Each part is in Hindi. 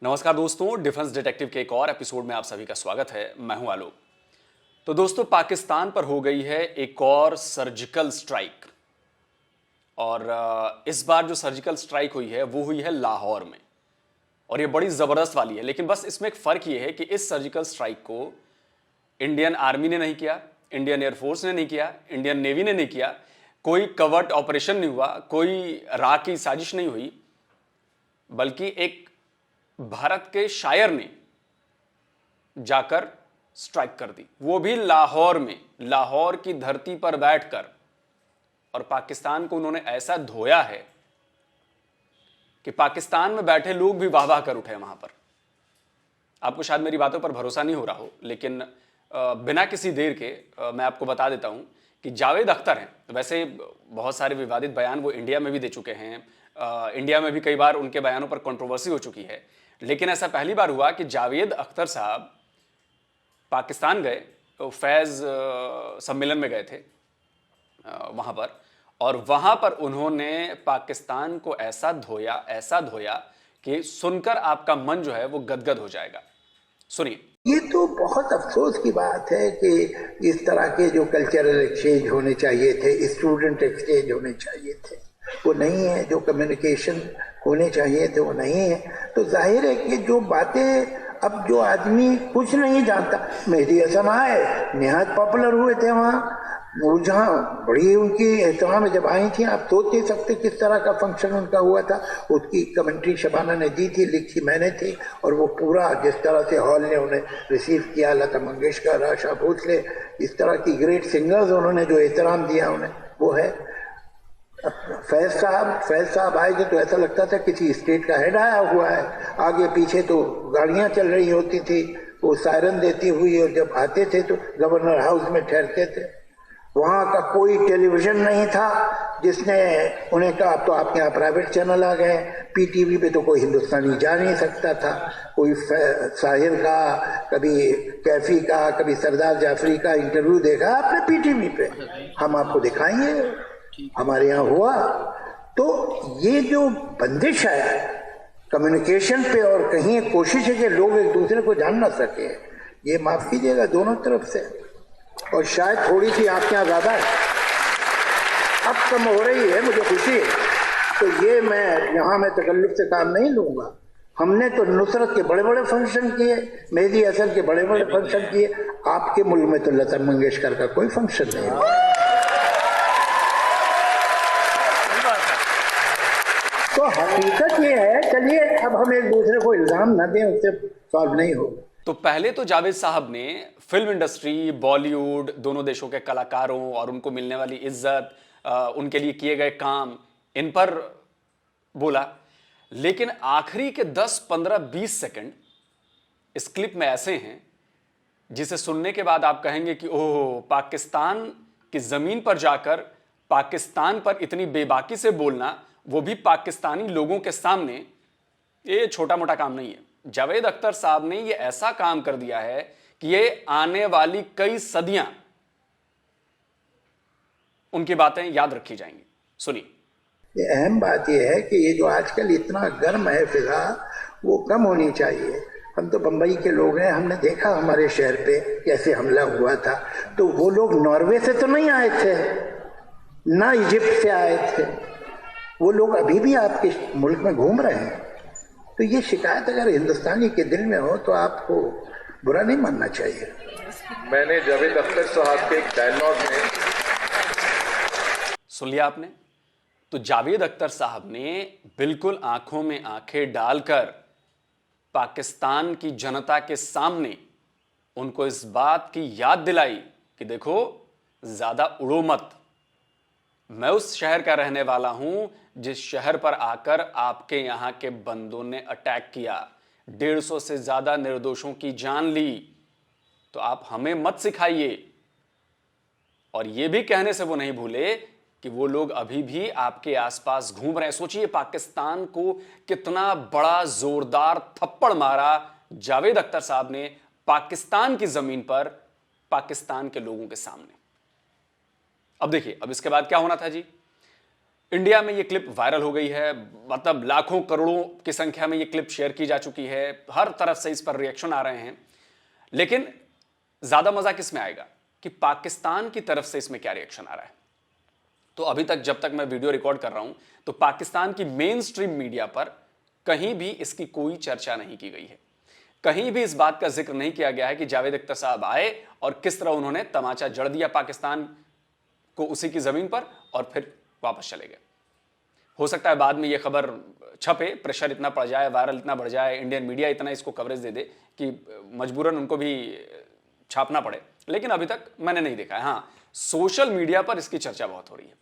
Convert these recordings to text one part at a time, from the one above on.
नमस्कार दोस्तों, डिफेंस डिटेक्टिव के एक और एपिसोड में आप सभी का स्वागत है। मैं हूं आलोक। तो दोस्तों, पाकिस्तान पर हो गई है एक और सर्जिकल स्ट्राइक। और इस बार जो सर्जिकल स्ट्राइक हुई है वो हुई है लाहौर में, और ये बड़ी जबरदस्त वाली है। लेकिन बस इसमें एक फर्क ये है कि इस सर्जिकल स्ट्राइक को इंडियन आर्मी ने नहीं किया, इंडियन एयरफोर्स ने नहीं किया, इंडियन नेवी ने नहीं किया, कोई कवर्ट ऑपरेशन नहीं हुआ, कोई राह की साजिश नहीं हुई, बल्कि एक भारत के शायर ने जाकर स्ट्राइक कर दी, वो भी लाहौर में, लाहौर की धरती पर बैठकर। और पाकिस्तान को उन्होंने ऐसा धोया है कि पाकिस्तान में बैठे लोग भी वाह वाह कर उठे वहां पर। आपको शायद मेरी बातों पर भरोसा नहीं हो रहा हो, लेकिन बिना किसी देर के मैं आपको बता देता हूं कि जावेद अख्तर हैं। वैसे बहुत सारे विवादित बयान वो इंडिया में भी दे चुके हैं, इंडिया में भी कई बार उनके बयानों पर कंट्रोवर्सी हो चुकी है, लेकिन ऐसा पहली बार हुआ कि जावेद अख्तर साहब पाकिस्तान गए, तो फैज़ सम्मेलन में गए थे वहाँ पर, और वहाँ पर उन्होंने पाकिस्तान को ऐसा धोया कि सुनकर आपका मन जो है वो गदगद हो जाएगा। सुनिए। ये तो बहुत अफसोस की बात है कि इस तरह के जो कल्चरल एक्सचेंज होने चाहिए थे, स्टूडेंट एक्सचेंज होने चाहिए थे, वो नहीं है। जो कम्युनिकेशन होने चाहिए थे वो नहीं है। तो जाहिर है कि जो बातें, अब जो आदमी कुछ नहीं जानता, मेहदी हसन आए, निहायत पॉपुलर हुए थे वहाँ, वो जहाँ बड़ी उनकी एहतमाम जब आई थी, आप सोच नहीं सकते किस तरह का फंक्शन उनका हुआ था। उसकी कमेंट्री शबाना ने दी थी, लिखी मैंने थी, और वो पूरा जिस तरह से हॉल ने उन्हें रिसीव किया, लता मंगेशकर, आशा भोसले, इस तरह की ग्रेट सिंगर्स उन्होंने जो एहतराम दिया उन्हें, वो है। फैज साहब आए थे तो ऐसा लगता था किसी स्टेट का हेड आया हुआ है। आगे पीछे तो गाड़ियां चल रही होती थी, वो सायरन देती हुई, और जब आते थे तो गवर्नर हाउस में ठहरते थे। वहां का कोई टेलीविजन नहीं था जिसने उन्हें कहा अब तो आपके यहाँ प्राइवेट चैनल आ गए। पीटीवी पे तो कोई हिंदुस्तानी जा नहीं सकता था। कोई साहिर का, कभी कैफी का, कभी सरदार जाफरी का इंटरव्यू देखा आपने पीटीवी पे? हम आपको दिखाएंगे, हमारे यहाँ हुआ। तो ये जो बंदिश है कम्युनिकेशन पे, और कहीं कोशिश है कि लोग एक दूसरे को जान ना सके, ये माफ कीजिएगा दोनों तरफ से, और शायद थोड़ी सी आपके यहाँ ज्यादा है, अब कम हो रही है, मुझे खुशी है। तो ये मैं तकल्लुफ से काम नहीं लूंगा। हमने तो नुसरत के बड़े बड़े फंक्शन किए, मेहदी हसन के बड़े बड़े फंक्शन किए, आपके मुल्क में तो लता मंगेशकर का कोई फंक्शन नहीं हुआ। तो हकीकत ये है, चलिए अब हम एक दूसरे को इल्जाम न दें, उससे सॉल्व नहीं होगा। तो पहले तो जावेद साहब ने फिल्म इंडस्ट्री, बॉलीवुड, दोनों देशों के कलाकारों और उनको मिलने वाली इज्जत, उनके लिए किए गए काम, इन पर बोला। लेकिन आखिरी के 10, 15, 20 सेकंड इस क्लिप में ऐसे हैं जिसे सुनने के बाद आप कहेंगे कि ओह, पाकिस्तान की जमीन पर जाकर पाकिस्तान पर इतनी बेबाकी से बोलना, वो भी पाकिस्तानी लोगों के सामने, ये छोटा मोटा काम नहीं है। जावेद अख्तर साहब ने ये ऐसा काम कर दिया है कि ये आने वाली कई सदियां उनकी बातें याद रखी जाएंगी। सुनिए। अहम बात यह है कि ये जो आजकल इतना गर्म है फिजा, वो कम होनी चाहिए। हम तो बंबई के लोग हैं, हमने देखा हमारे शहर पे कैसे हमला हुआ था। तो वो लोग नॉर्वे से तो नहीं आए थे, ना इजिप्ट से आए थे, वो लोग अभी भी आपके मुल्क में घूम रहे हैं। तो ये शिकायत अगर हिंदुस्तानी के दिल में हो तो आपको बुरा नहीं मानना चाहिए। मैंने जावेद अख्तर साहब के एक डायलॉग में सुन लिया आपने। तो जावेद अख्तर साहब ने बिल्कुल आंखों में आंखें डालकर पाकिस्तान की जनता के सामने उनको इस बात की याद दिलाई कि देखो, ज्यादा उड़ो मत। मैं उस शहर का रहने वाला हूं जिस शहर पर आकर आपके यहां के बंदों ने अटैक किया, 150 से ज्यादा निर्दोषों की जान ली। तो आप हमें मत सिखाइए। और यह भी कहने से वो नहीं भूले कि वो लोग अभी भी आपके आसपास घूम रहे हैं। सोचिए, पाकिस्तान को कितना बड़ा जोरदार थप्पड़ मारा जावेद अख्तर साहब ने पाकिस्तान की जमीन पर, पाकिस्तान के लोगों के सामने। अब देखिए, अब इसके बाद क्या होना था जी। इंडिया में ये क्लिप वायरल हो गई है, मतलब लाखों करोड़ों की संख्या में ये क्लिप शेयर की जा चुकी है, हर तरफ से इस पर रिएक्शन आ रहे हैं। लेकिन ज्यादा मजा किस में आएगा कि पाकिस्तान की तरफ से इसमें क्या रिएक्शन आ रहा है। तो अभी तक जब तक मैं वीडियो रिकॉर्ड कर रहा हूं तो पाकिस्तान की मेन स्ट्रीम मीडिया पर कहीं भी इसकी कोई चर्चा नहीं की गई है, कहीं भी इस बात का जिक्र नहीं किया गया है कि जावेद अख्तर साहब आए और किस तरह उन्होंने तमाचा जड़ दिया पाकिस्तान को उसी की जमीन पर और फिर वापस चले गए। हो सकता है बाद में यह खबर छपे, प्रेशर इतना पड़ जाए, वायरल इतना बढ़ जाए, इंडियन मीडिया इतना इसको कवरेज दे दे कि मजबूरन उनको भी छापना पड़े, लेकिन अभी तक मैंने नहीं देखा है। हाँ, सोशल मीडिया पर इसकी चर्चा बहुत हो रही है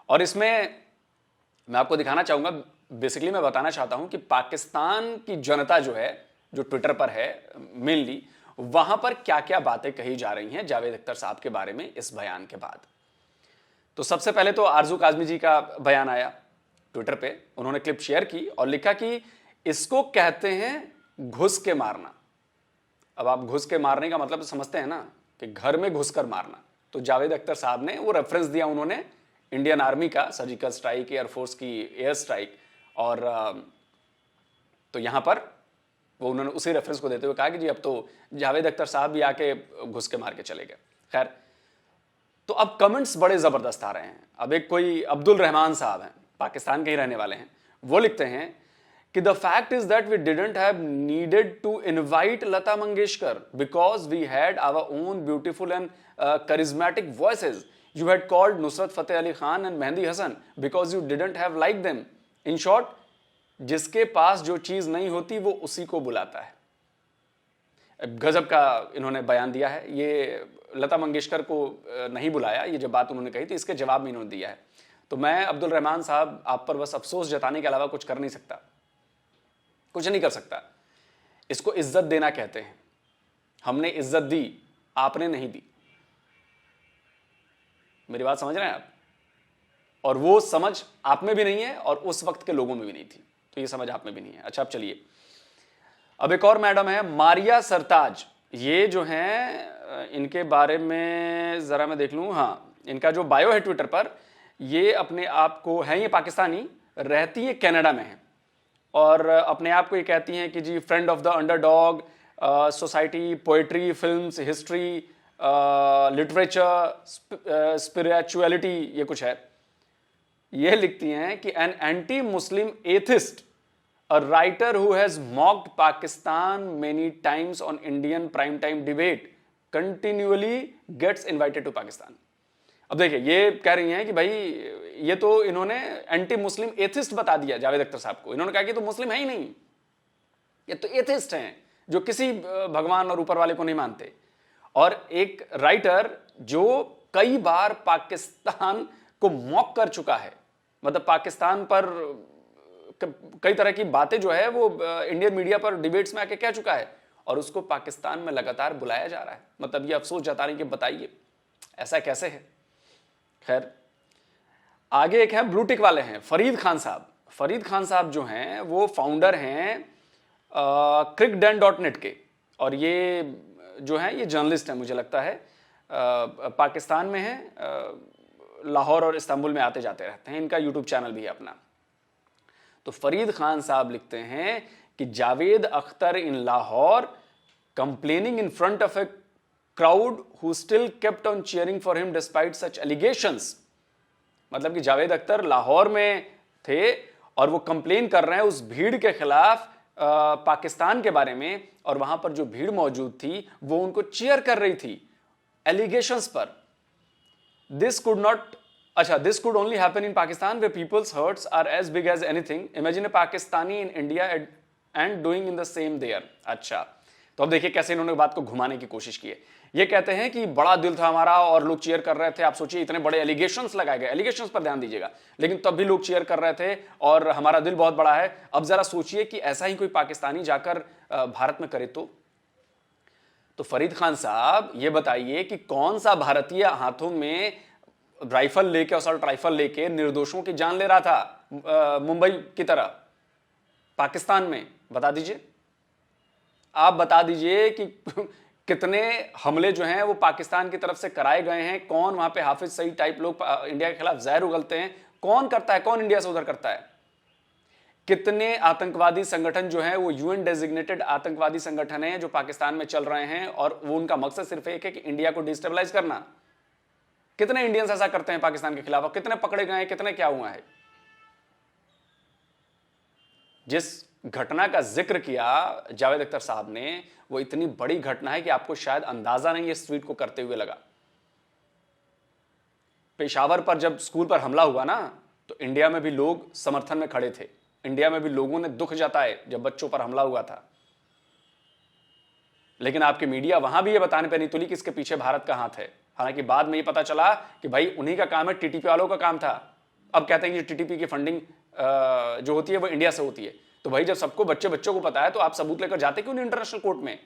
और इसमें मैं आपको दिखाना चाहूंगा, बेसिकली मैं बताना चाहता हूं कि पाकिस्तान की जनता जो है, जो ट्विटर पर है मेनली, वहां पर क्या क्या बातें कही जा रही हैं जावेद अख्तर साहब के बारे में इस बयान के बाद। तो सबसे पहले तो आरजू काज़मी जी का बयान आया ट्विटर पे, उन्होंने क्लिप शेयर की और लिखा कि इसको कहते हैं घुस के मारना। अब आप घुस के मारने का मतलब समझते हैं ना कि घर में घुसकर मारना। तो जावेद अख्तर साहब ने वो रेफरेंस दिया उन्होंने इंडियन आर्मी का, सर्जिकल स्ट्राइक, एयरफोर्स की एयर स्ट्राइक, और तो यहां पर वो उन्होंने उसी रेफरेंस को देते हुए कहा कि जी अब तो जावेद अख्तर साहब भी आके घुस के मार के चले गए। खैर, तो अब कमेंट्स बड़े जबरदस्त आ रहे हैं। अब एक कोई अब्दुल रहमान साहब हैं, पाकिस्तान के ही रहने वाले हैं, वो लिखते हैं कि the fact is that we didn't have needed to invite Lata Mangeshkar because we had our own beautiful and charismatic voices. You had called Nusrat Fateh Ali Khan and Mehdi Hasan because you didn't have liked them. In short, जिसके पास जो चीज नहीं होती वो उसी को बुलाता है। गजब का इन्होंने बयान दिया है। ये लता मंगेशकर को नहीं बुलाया, ये जो बात उन्होंने कही थी इसके जवाब में इन्होंने दिया है। तो मैं अब्दुल रहमान साहब आप पर बस अफसोस जताने के अलावा कुछ कर नहीं सकता, कुछ नहीं कर सकता। इसको इज्जत देना कहते हैं। हमने इज्जत दी, आपने नहीं दी। मेरी बात समझ रहे हैं आप? और वो समझ आप में भी नहीं है और उस वक्त के लोगों में भी नहीं थी, तो ये समझ आप में भी नहीं है। अच्छा, अब चलिए, अब एक और मैडम है मारिया सरताज। ये जो हैं, इनके बारे में जरा मैं देख लूं। हाँ, इनका जो बायो है ट्विटर पर, ये अपने आप को है, ये पाकिस्तानी, रहती है कनाडा में है और अपने आप को ये कहती हैं कि जी friend of the underdog, society, poetry, films, history, literature, spirituality, ये कुछ है। ये लिखती हैं कि an anti Muslim atheist, a writer who has mocked Pakistan many times on Indian prime time debate, continuously gets invited to Pakistan. अब देखिए, ये कह रही हैं कि भाई ये तो इन्होंने एंटी मुस्लिम एथिस्ट बता दिया जावेद अख्तर साहब को। इन्होंने कहा कि तो मुस्लिम है ही नहीं, ये तो एथिस्ट हैं जो किसी भगवान और ऊपर वाले को नहीं मानते। और एक राइटर जो कई बार पाकिस्तान को मॉक कर चुका है, मतलब पाकिस्तान पर कई तरह की बातें जो है वो इंडियन मीडिया पर डिबेट्स में आके कह चुका है, और उसको पाकिस्तान में लगातार बुलाया जा रहा है। मतलब ये अफसोस जताने की, बताइए ऐसा कैसे है। खैर, आगे एक है ब्लू टिक वाले हैं फरीद खान साहब। फरीद खान साहब जो हैं वो फाउंडर हैं crickden.net के, और ये जो है ये जर्नलिस्ट हैं, मुझे लगता है पाकिस्तान में है, लाहौर और इस्तांबुल में आते जाते रहते हैं। इनका यूट्यूब चैनल भी है अपना। तो फरीद खान साहब लिखते हैं कि Javed Akhtar in Lahore complaining in front of a crowd who still kept on cheering for him despite such allegations. मतलब कि जावेद अख्तर लाहौर में थे और वो कंप्लेन कर रहे हैं उस भीड़ के खिलाफ पाकिस्तान के बारे में, और वहां पर जो भीड़ मौजूद थी वो उनको चीयर कर रही थी एलिगेशंस पर। This could only happen in Pakistan where people's hearts are as big as anything. Imagine a Pakistani in India and doing in the same there. अच्छा, तो अब देखिए कैसे इन्होंने बात को घुमाने की कोशिश की है। ये कहते हैं कि बड़ा दिल था हमारा और लोग चीयर कर रहे थे। आप सोचिए, इतने बड़े एलिगेशंस लगाए गए, एलिगेशंस पर ध्यान दीजिएगा, लेकिन तब भी लोग चीयर कर रहे थे और हमारा दिल बहुत बड़ा है। अब जरा सोचिए कि ऐसा ही कोई पाकिस्तानी जाकर भारत में करे तो फरीद खान साहब ये बताइए कि कौन सा भारतीय हाथों में राइफल लेके, असॉल्ट राइफल लेके निर्दोषों की जान ले रहा था मुंबई की तरह पाकिस्तान में? बता दीजिए, आप बता दीजिए कि कितने हमले जो हैं वो पाकिस्तान की तरफ से कराए गए हैं। कौन वहां पे हाफिज सईद टाइप लोग इंडिया के खिलाफ जहर उगलते हैं, कौन करता है? कौन इंडिया से उधर करता है? कितने आतंकवादी संगठन जो हैं वो यूएन डेजिग्नेटेड आतंकवादी संगठन हैं जो पाकिस्तान में चल रहे हैं, और वो उनका मकसद सिर्फ एक है कि इंडिया को डिस्टेबलाइज करना। कितने इंडियंस ऐसा करते हैं पाकिस्तान के खिलाफ? कितने पकड़े गए हैं? कितने क्या हुआ है? जिस घटना का जिक्र किया जावेद अख्तर साहब ने, वो इतनी बड़ी घटना है कि आपको शायद अंदाजा नहीं इस ट्वीट को करते हुए लगा। पेशावर पर जब स्कूल पर हमला हुआ ना, तो इंडिया में भी लोग समर्थन में खड़े थे। इंडिया में भी लोगों ने दुख जताए जब बच्चों पर हमला हुआ था। लेकिन आपकी मीडिया वहां भी ये बताने पर नहीं तुली कि इसके पीछे भारत का हाथ है। हालांकि बाद में ये पता चला कि भाई उन्हीं का काम है, टीटीपी वालों का काम था। अब कहते हैं कि टीटीपी की फंडिंग जो होती है वो इंडिया से होती है। तो भाई जब सबको बच्चों को पता है तो आप सबूत लेकर जाते क्यों नहीं इंटरनेशनल कोर्ट में?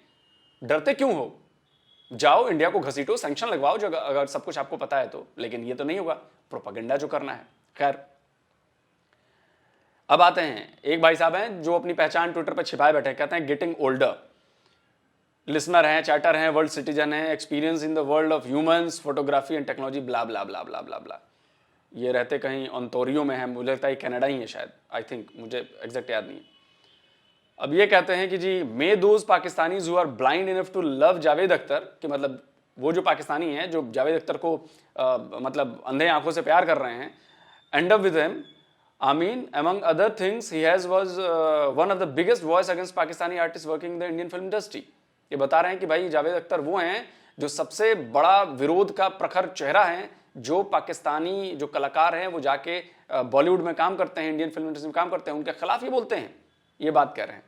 डरते क्यों हो? जाओ इंडिया को घसीटो, सैंक्शन लगवाओ जो अगर सब कुछ आपको पता है तो। लेकिन ये तो नहीं होगा, प्रोपेगेंडा जो करना है। खैर, अब आते हैं, एक भाई साहब हैं जो अपनी पहचान ट्विटर पर छिपाए बैठे, कहते हैं गेटिंग ओल्डर, लिसनर हैं, चैटर हैं, वर्ल्ड सिटीजन हैं, experience in the world of humans, photography and technology, blah blah blah blah blah blah. ये रहते कहीं ओंटारियो में है, मुझे लगता है कनाडा ही है शायद, आई थिंक, मुझे एग्जैक्ट याद नहीं है। अब ये कहते हैं कि जी may those Pakistanis who are blind enough to love Javed Akhtar, कि मतलब वो जो पाकिस्तानी हैं जो जावेद अख्तर को मतलब अंधे आंखों से प्यार कर रहे हैं, and up with him. I mean, among other things, he was one of the biggest voice against Pakistani artists working in the Indian film industry. ये बता रहे हैं कि भाई जावेद अख्तर वो हैं जो सबसे बड़ा विरोध का प्रखर चेहरा हैं, जो पाकिस्तानी जो कलाकार हैं वो जाके बॉलीवुड में काम करते हैं, इंडियन फिल्म इंडस्ट्री में काम करते हैं, उनके खिलाफ ये बोलते हैं, ये बात कह रहे हैं।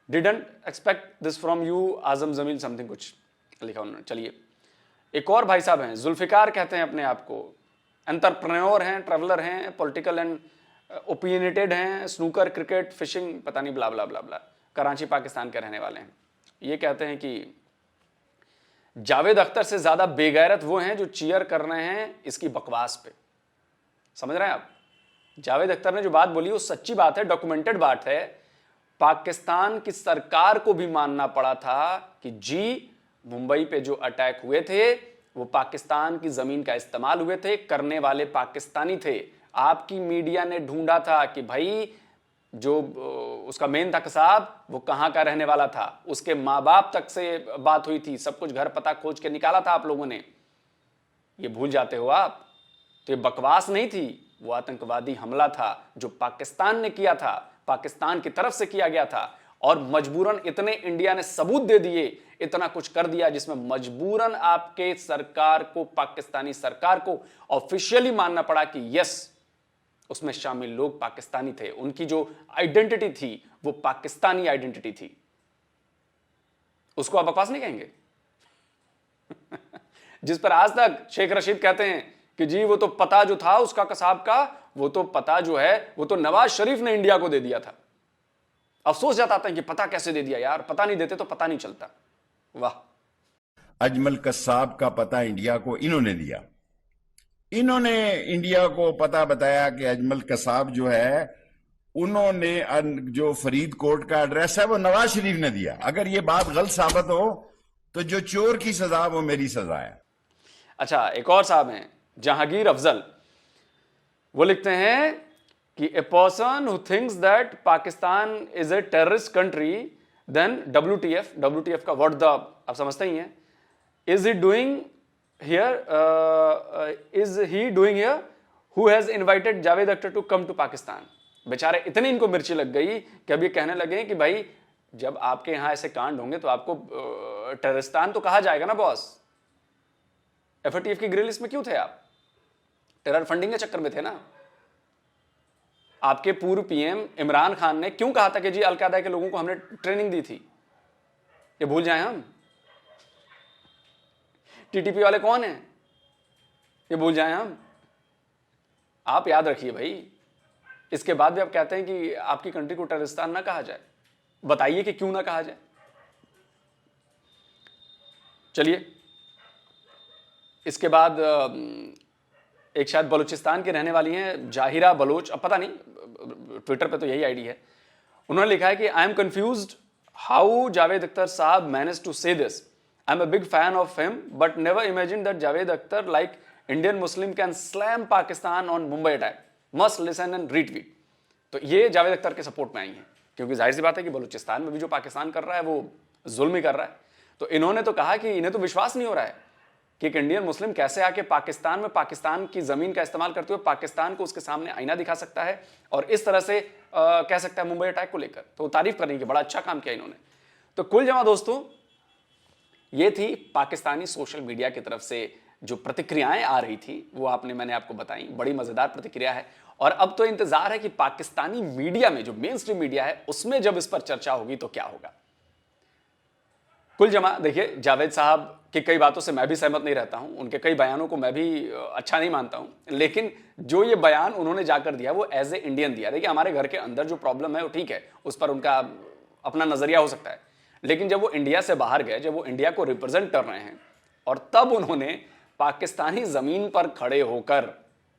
Didn't expect this from you Azam Jamil something, कुछ लिखा उन्होंने। चलिए, एक और भाई साहब हैं, जुल्फिकार कहते हैं अपने आप को, एंटरप्रेन्योर हैं, ट्रैवलर हैं, पॉलिटिकल एंड ओपिनियनेटेड हैं, स्नूकर, क्रिकेट, फिशिंग, पता नहीं ब्ला ब्ला ब्ला ब्ला, कराची पाकिस्तान के रहने वाले हैं। ये कहते हैं कि जावेद अख्तर से ज्यादा बेगैरत वो हैं जो चीयर कर रहे हैं इसकी बकवास पे। समझ रहे हैं आप? जावेद अख्तर ने जो बात बोली वो सच्ची बात है, डॉक्यूमेंटेड बात है। पाकिस्तान की सरकार को भी मानना पड़ा था कि जी मुंबई पे जो अटैक हुए थे वो पाकिस्तान की जमीन का इस्तेमाल हुए थे, करने वाले पाकिस्तानी थे। आपकी मीडिया ने ढूंढा था कि भाई जो उसका मेन था साहब वो कहां का रहने वाला था, उसके माँ बाप तक से बात हुई थी, सब कुछ घर पता खोज के निकाला था आप लोगों ने। ये भूल जाते हो आप? तो ये बकवास नहीं थी, वो आतंकवादी हमला था जो पाकिस्तान ने किया था, पाकिस्तान की तरफ से किया गया था। और मजबूरन इतने इंडिया ने सबूत दे दिए, इतना कुछ कर दिया जिसमें मजबूरन आपके सरकार को, पाकिस्तानी सरकार को ऑफिशियली मानना पड़ा कि यस, उसमें शामिल लोग पाकिस्तानी थे, उनकी जो आइडेंटिटी थी वो पाकिस्तानी आइडेंटिटी थी। उसको आप बकवास नहीं कहेंगे? जिस पर आज तक शेख रशीद कहते हैं कि जी वो तो पता जो था उसका कसाब का, वो तो पता जो है वो तो नवाज शरीफ ने इंडिया को दे दिया था। अफसोस जताते हैं कि पता कैसे दे दिया यार, पता नहीं देते तो पता नहीं चलता। वाह। अजमल कसाब का पता इंडिया को इन्होंने दिया। इन्होंने इंडिया को पता बताया कि अजमल कसाब जो है, उन्होंने जो फरीदकोट का एड्रेस है वो नवाज शरीफ ने दिया। अगर ये बात गलत साबित हो तो जो चोर की सजा वो मेरी सजा है। अच्छा, एक और साहब हैं जहांगीर अफजल, वो लिखते हैं कि a person who thinks that Pakistan is a terrorist country then WTF का व्हाट द, आप समझते ही हैं, is he doing here who has invited Javed Akhtar to come to Pakistan. बेचारे इतनी इनको मिर्ची लग गई कि अब ये कहने लगे कि भाई जब आपके यहां ऐसे कांड होंगे तो आपको टेररिस्तान तो कहा जाएगा ना बॉस। FATF की ग्रे लिस्ट में क्यों थे आप? टेरर फंडिंग के चक्कर में थे ना। आपके पूर्व PM इमरान खान ने क्यों कहा था कि जी अलकायदा के लोगों को हमने ट्रेनिंग दी थी? ये भूल जाएं हम? TTP वाले कौन हैं? ये भूल जाएं हम? आप याद रखिए भाई, इसके बाद भी आप कहते हैं कि आपकी कंट्री को टेररिस्तान ना कहा जाए। बताइए कि क्यों ना कहा जाए। चलिए, इसके बाद एक शायद बलूचिस्तान की रहने वाली हैं जाहिरा बलोच, अब पता नहीं, ट्विटर पे तो यही आईडी है। उन्होंने लिखा है कि I am confused how Javed Akhtar साहब मैनेज टू से this. I am a big fan of him but never imagine that Javed Akhtar like Indian Muslim can slam Pakistan on Mumbai attack. Must listen and retweet. तो ये जावेद अख्तर के सपोर्ट में आई हैं, क्योंकि जाहिर सी बात है कि बलूचिस्तान में भी जो पाकिस्तान कर रहा है वो जुल्म ही कर रहा है। तो इन्होंने तो कहा कि इन्हें तो विश्वास नहीं हो रहा है कि एक इंडियन मुस्लिम कैसे आके पाकिस्तान में पाकिस्तान की जमीन का इस्तेमाल करते हुए पाकिस्तान को उसके सामने आईना दिखा सकता है और इस तरह से कह सकता है मुंबई अटैक को लेकर। तो तारीफ करने की बड़ा अच्छा काम किया इन्होंने। तो कुल जमा दोस्तों, ये थी पाकिस्तानी सोशल मीडिया की तरफ से जो प्रतिक्रियाएं आ रही थी, वो मैंने आपको बताई। बड़ी मजेदार प्रतिक्रिया है और अब तो इंतजार है कि पाकिस्तानी मीडिया में, जो मेन स्ट्रीम मीडिया है, उसमें जब इस पर चर्चा होगी तो क्या होगा। कुल जमा देखिए, जावेद साहब की कई बातों से मैं भी सहमत नहीं रहता हूं, उनके कई बयानों को मैं भी अच्छा नहीं मानता हूं, लेकिन जो ये बयान उन्होंने जाकर दिया वो एज ए इंडियन दिया। देखिए, हमारे घर के अंदर जो प्रॉब्लम है वो ठीक है, उस पर उनका अपना नजरिया हो सकता है, लेकिन जब वो इंडिया से बाहर गए, जब वो इंडिया को रिप्रेजेंट कर रहे हैं और तब उन्होंने पाकिस्तानी जमीन पर खड़े होकर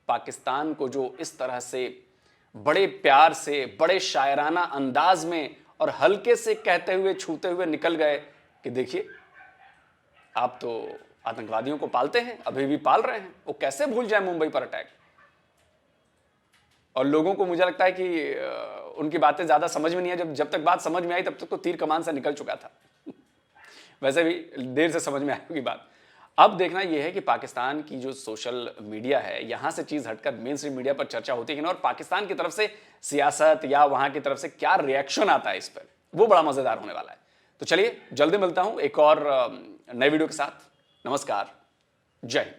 पाकिस्तान को जो इस तरह से बड़े प्यार से, बड़े शायराना अंदाज में और हल्के से कहते हुए, छूते हुए निकल गए कि देखिए, आप तो आतंकवादियों को पालते हैं, अभी भी पाल रहे हैं, वो कैसे भूल जाए मुंबई पर अटैक। और लोगों को मुझे लगता है कि उनकी बातें ज्यादा समझ में नहीं है, जब तक बात समझ में आई तब तक तो तीर कमान से निकल चुका था। वैसे भी देर से समझ में आई होगी बात। अब देखना यह है कि पाकिस्तान की जो सोशल मीडिया है, यहां से चीज हटकर मेन स्ट्रीम मीडिया पर चर्चा होती है ना, और पाकिस्तान की तरफ से सियासत या वहां की तरफ से क्या रिएक्शन आता है इस पर, वो बड़ा मजेदार होने वाला है। तो चलिए, जल्दी मिलता हूं एक और नए वीडियो के साथ। नमस्कार, जय हिंद।